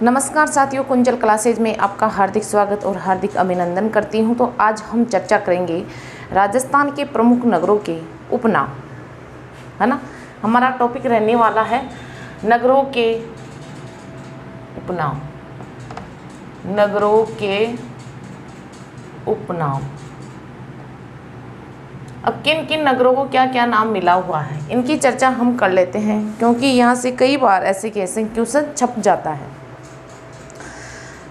नमस्कार साथियों, कुंजल क्लासेज में आपका हार्दिक स्वागत और हार्दिक अभिनंदन करती हूं। तो आज हम चर्चा करेंगे राजस्थान के प्रमुख नगरों के उपनाम, है ना। हमारा टॉपिक रहने वाला है नगरों के उपनाम। नगरों के उपनाम। अब किन किन नगरों को क्या क्या नाम मिला हुआ है, इनकी चर्चा हम कर लेते हैं, क्योंकि यहाँ से कई बार ऐसे क्वेश्चन छप जाता है।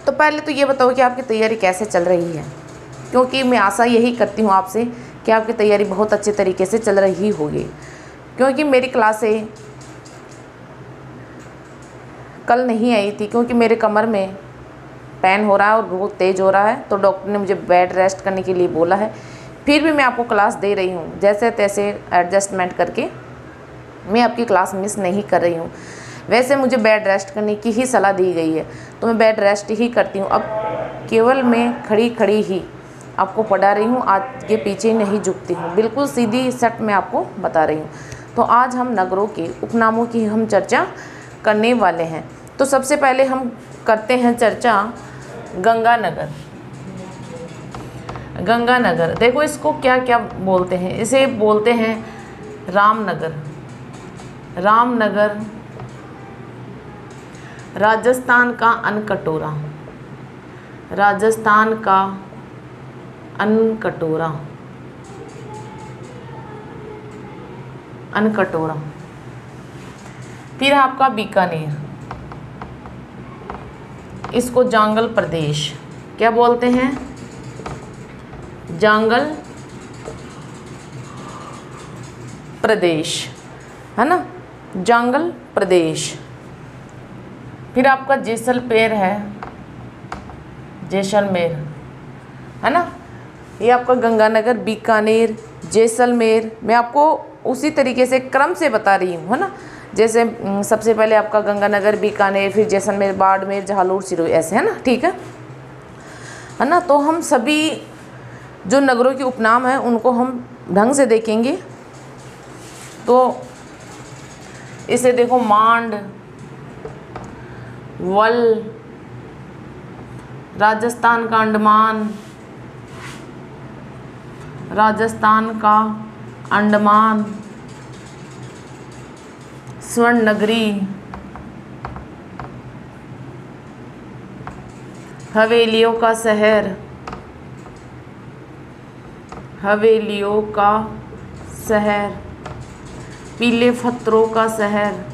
तो पहले तो ये बताओ कि आपकी तैयारी कैसे चल रही है, क्योंकि मैं आशा यही करती हूँ आपसे कि आपकी तैयारी बहुत अच्छे तरीके से चल रही होगी, क्योंकि मेरी क्लासें कल नहीं आई थी, क्योंकि मेरे कमर में पेन हो रहा है और बहुत तेज़ हो रहा है, तो डॉक्टर ने मुझे बेड रेस्ट करने के लिए बोला है। फिर भी मैं आपको क्लास दे रही हूँ, जैसे तैसे एडजस्टमेंट करके मैं आपकी क्लास मिस नहीं कर रही हूँ। वैसे मुझे बेड रेस्ट करने की ही सलाह दी गई है, तो मैं बेड रेस्ट ही करती हूँ। अब केवल मैं खड़ी खड़ी ही आपको पढ़ा रही हूँ, आगे पीछे नहीं झुकती हूँ, बिल्कुल सीधी सेट में आपको बता रही हूँ। तो आज हम नगरों के उपनामों की हम चर्चा करने वाले हैं। तो सबसे पहले हम करते हैं चर्चा गंगानगर। गंगानगर, देखो इसको क्या क्या बोलते हैं। इसे बोलते हैं रामनगर। रामनगर राजस्थान का अनकटोरा। राजस्थान का अनकटोरा। अनकटोरा। फिर आपका बीकानेर, इसको जांगल प्रदेश क्या बोलते हैं? जांगल प्रदेश, है ना, जांगल प्रदेश। फिर आपका जैसलमेर है, जैसलमेर, है ना। ये आपका गंगानगर, बीकानेर, जैसलमेर, मैं आपको उसी तरीके से क्रम से बता रही हूँ, है ना। जैसे सबसे पहले आपका गंगानगर, बीकानेर, फिर जैसलमेर, बाड़मेर, झालोर, सिरोही, ऐसे, है ना, ठीक है ना। तो हम सभी जो नगरों के उपनाम हैं उनको हम ढंग से देखेंगे। तो इसे देखो, मांड, वल, राजस्थान का अंडमान, राजस्थान का अंडमान, स्वर्ण नगरी, हवेलियों का शहर, हवेलियों का शहर, पीले पत्थरों का शहर,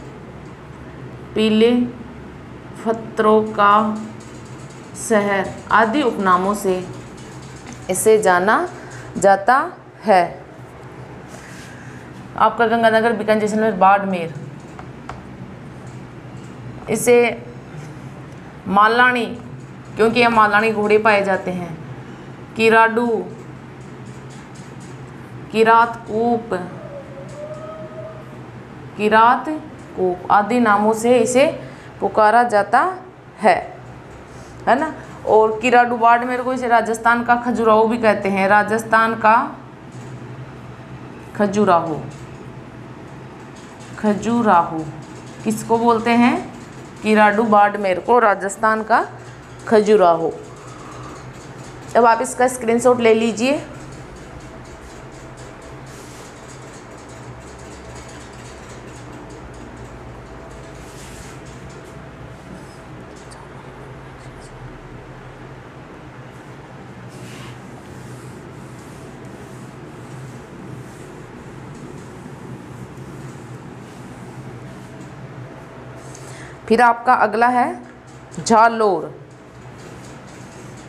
पीले पत्थरों का शहर आदि उपनामों से इसे जाना जाता है। आपका गंगानगर, बीकानेर, जैसलमेर, बाड़मेर, इसे मालानी, क्योंकि यहाँ मालानी घोड़े पाए जाते हैं, किराडू, किरातकूप, किरातकूप आदि नामों से इसे पुकारा जाता है ना। और किराडू, बाड़मेर को इसे राजस्थान का खजुराहो भी कहते हैं। राजस्थान का खजुराहो। खजुराहो किसको बोलते हैं? किराडू, बाड़मेर को राजस्थान का खजुराहो। अब आप इसका स्क्रीनशॉट ले लीजिए। फिर आपका अगला है झालोर।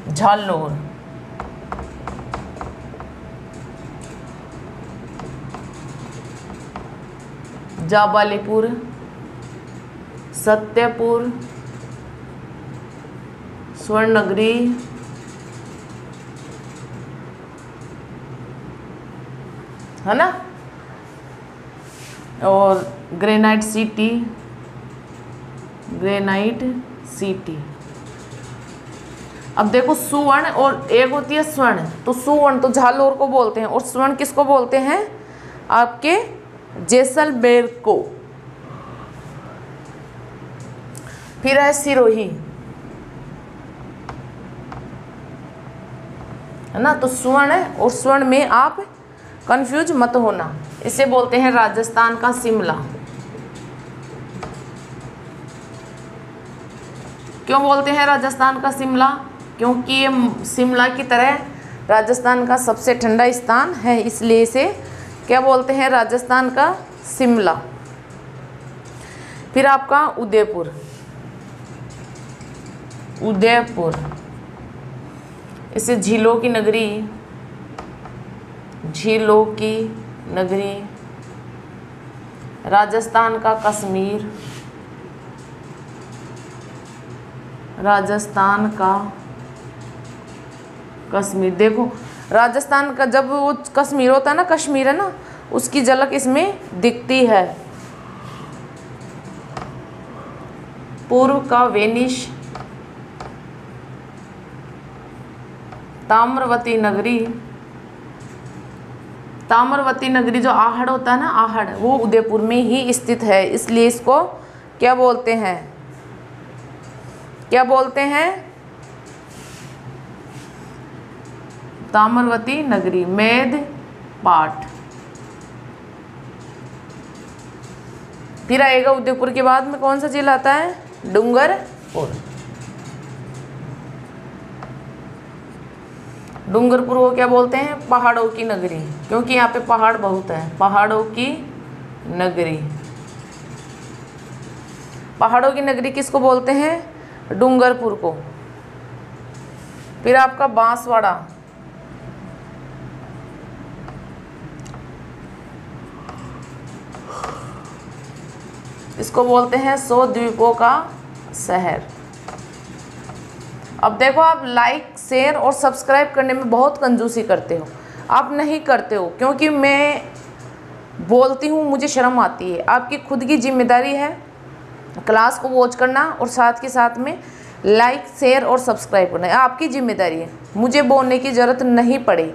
झालोर, जाबालीपुर, सत्यपुर, स्वर्ण नगरी, है ना, और ग्रेनाइट सिटी, ग्रेनाइट सिटी। अब देखो, सुवर्ण और एक होती है स्वर्ण, तो सुवर्ण तो झालोर को बोलते हैं, और स्वर्ण किसको बोलते हैं? आपके जैसलमेर को। फिर है सिरोही। है ना। तो स्वर्ण और स्वर्ण में आप कंफ्यूज मत होना। इसे बोलते हैं राजस्थान का शिमला। क्यों बोलते हैं राजस्थान का शिमला? क्योंकि ये शिमला की तरह राजस्थान का सबसे ठंडा स्थान है, इसलिए इसे क्या बोलते हैं? राजस्थान का शिमला। फिर आपका उदयपुर। उदयपुर, इसे झीलों की नगरी, झीलों की नगरी। राजस्थान का कश्मीर, राजस्थान का कश्मीर। देखो राजस्थान का जब वो कश्मीर होता है ना, कश्मीर है ना, उसकी झलक इसमें दिखती है। पूर्व का वेनिस, ताम्रवती नगरी। ताम्रवती नगरी जो आहड़ होता है ना, आहड़, वो उदयपुर में ही स्थित है, इसलिए इसको क्या बोलते हैं? क्या बोलते हैं? ताम्रवती नगरी। मेद पाट। फिर आएगा उदयपुर के बाद में कौन सा जिला आता है? डूंगरपुर। डूंगरपुर को क्या बोलते हैं? पहाड़ों की नगरी, क्योंकि यहाँ पे पहाड़ बहुत है। पहाड़ों की नगरी। पहाड़ों की नगरी किसको बोलते हैं? डूंगरपुर को। फिर आपका बांसवाड़ा। इसको बोलते हैं 100 द्वीपों का शहर। अब देखो, आप लाइक, शेयर और सब्सक्राइब करने में बहुत कंजूसी करते हो। आप नहीं करते हो क्योंकि मैं बोलती हूँ, मुझे शर्म आती है। आपकी खुद की जिम्मेदारी है क्लास को वॉच करना और साथ के साथ में लाइक, शेयर और सब्सक्राइब करना है, आपकी जिम्मेदारी है। मुझे बोलने की ज़रूरत नहीं पड़ी,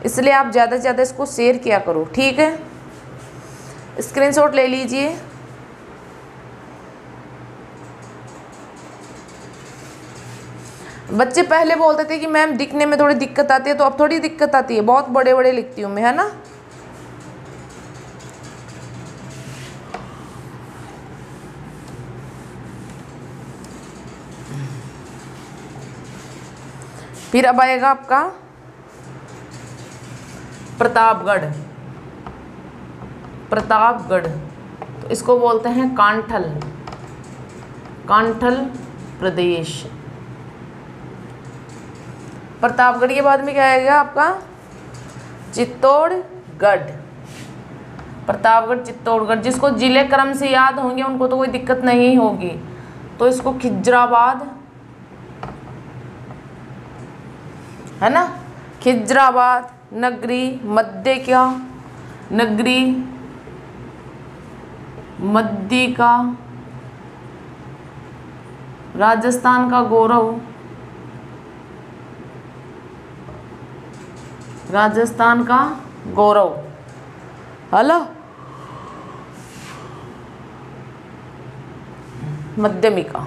इसलिए आप ज़्यादा से ज़्यादा इसको शेयर किया करो, ठीक है। स्क्रीनशॉट ले लीजिए। बच्चे पहले बोलते थे कि मैम दिखने में थोड़ी दिक्कत आती है, तो अब थोड़ी दिक्कत आती है, बहुत बड़े बड़े लिखती हूँ मैं, है ना। फिर अब आएगा आपका प्रतापगढ़। प्रतापगढ़, तो इसको बोलते हैं कांठल, कांठल प्रदेश। प्रतापगढ़ के बाद में क्या आएगा आपका? चित्तौड़गढ़। प्रतापगढ़, चित्तौड़गढ़, जिसको जिले क्रम से याद होंगे उनको तो कोई दिक्कत नहीं होगी। तो इसको खिजराबाद, है ना, खिजराबाद नगरी। मध्य क्या? नगरी, मध्य का, राजस्थान का गौरव, राजस्थान का गौरव। हेलो, मध्यमिका।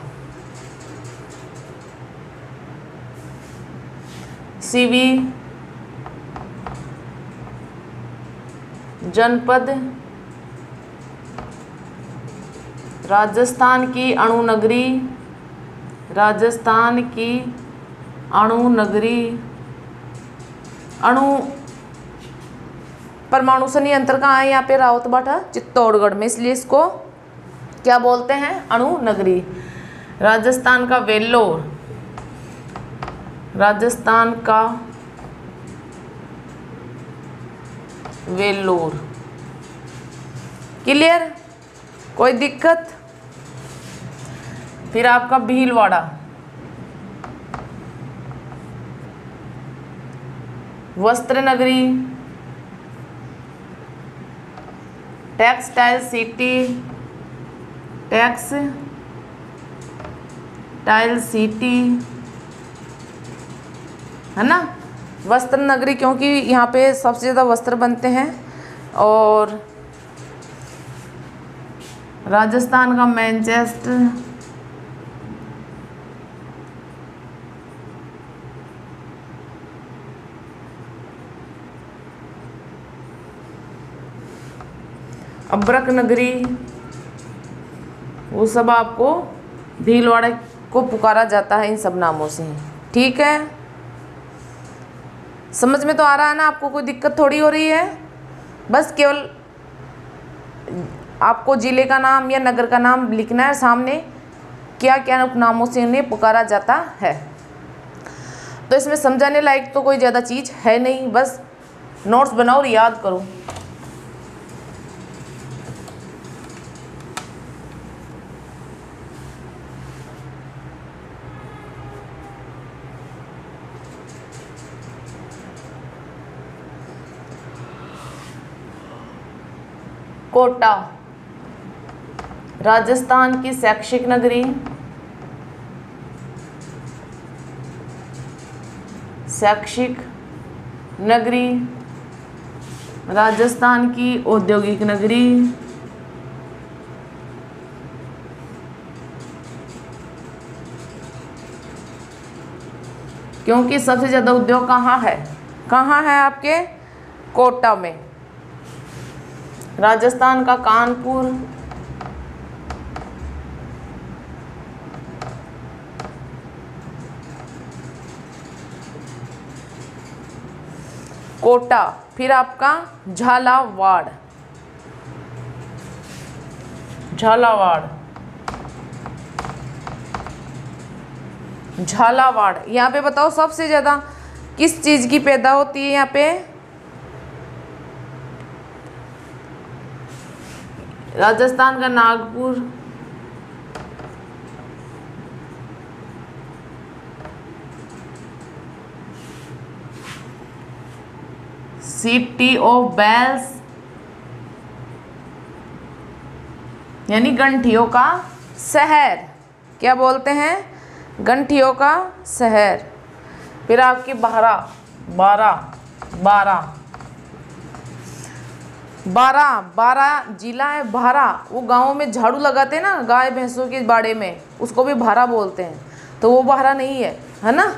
सीवी जनपद, राजस्थान की अणु नगरी, राजस्थान की अणु नगरी। अणु परमाणु संयंत्र कहाँ है? यहाँ पे रावतबाटा, चित्तौड़गढ़ में, इसलिए इसको क्या बोलते हैं? अणु नगरी। राजस्थान का वेल्लोर, राजस्थान का वेल्लोर। क्लियर? कोई दिक्कत? फिर आपका भीलवाड़ा, वस्त्र नगरी, टेक्सटाइल सिटी, टेक्सटाइल सिटी, है ना। वस्त्र नगरी क्योंकि यहाँ पे सबसे ज़्यादा वस्त्र बनते हैं। और राजस्थान का मैनचेस्टर, अब्रक नगरी, वो सब आपको भीलवाड़ा को पुकारा जाता है इन सब नामों से। ठीक है, समझ में तो आ रहा है ना? आपको कोई दिक्कत थोड़ी हो रही है। बस केवल आपको जिले का नाम या नगर का नाम लिखना है, सामने क्या क्या उपनामों से इन्हें पुकारा जाता है। तो इसमें समझाने लायक तो कोई ज़्यादा चीज़ है नहीं, बस नोट्स बनाओ और याद करो। कोटा, राजस्थान की शैक्षिक नगरी, शैक्षिक नगरी, राजस्थान की औद्योगिक नगरी, क्योंकि सबसे ज़्यादा उद्योग कहाँ है? कहाँ है आपके? कोटा में। राजस्थान का कानपुर, कोटा। फिर आपका झालावाड़, झालावाड़, झालावाड़। यहाँ पे बताओ सबसे ज़्यादा किस चीज़ की पैदा होती है यहाँ पे? राजस्थान का नागपुर, सिटी ऑफ बेल्स, यानी गंठियों का शहर। क्या बोलते हैं? गंठियों का शहर। फिर आपकी बारह, बारह जिला है। भारा, वो गाँव में झाड़ू लगाते हैं ना गाय भैंसों के बाड़े में, उसको भी भारा बोलते हैं। तो वो भारा नहीं है ना?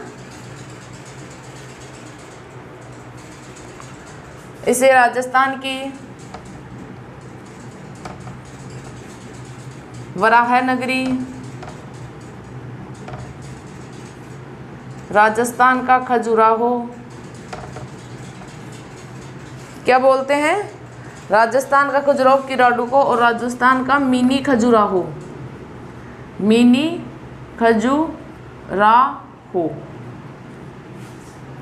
इसे राजस्थान की वराह नगरी, राजस्थान का खजुराहो, क्या बोलते हैं? राजस्थान का खजुराहो किराडू को, और राजस्थान का मिनी खजुराहो, मिनी खजुराहो।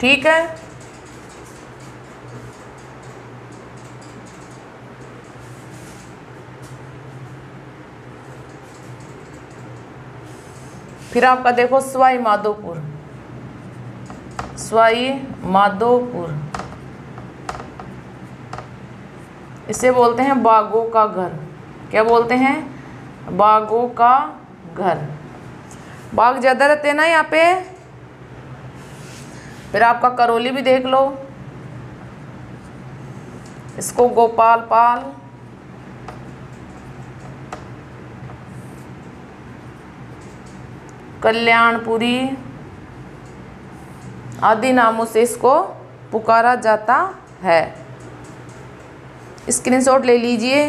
ठीक है, फिर आपका देखो सवाई माधोपुर, सवाई माधोपुर, इसे बोलते हैं बागों का घर। क्या बोलते हैं? बागों का घर। बाघ ज़्यादा रहते हैं ना यहाँ पे। फिर आपका करौली भी देख लो, इसको गोपाल पाल, कल्याणपुरी आदि नामों से इसको पुकारा जाता है। स्क्रीनशॉट ले लीजिए।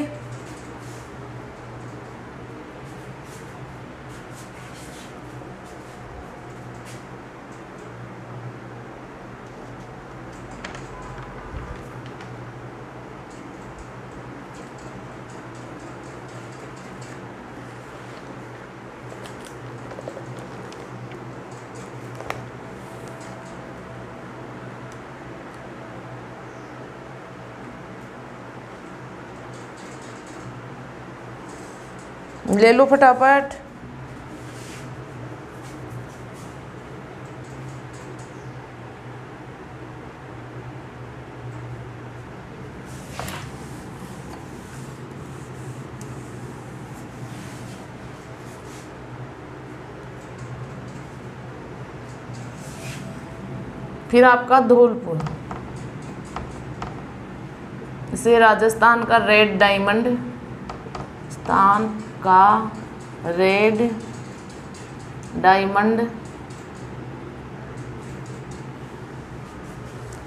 ले लो फटाफट। फिर आपका धौलपुर, इसे राजस्थान का रेड डायमंड, राजस्थान का रेड डायमंड,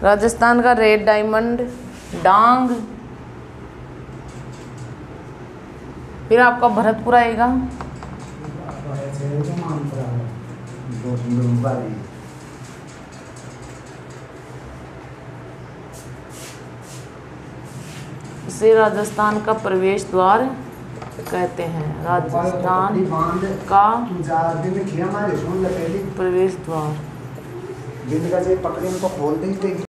राजस्थान का रेड डायमंड, डांग, फिर आपका भरतपुर आएगा। इसे राजस्थान का प्रवेश द्वार कहते हैं। राजस्थान का प्रवेश द्वार।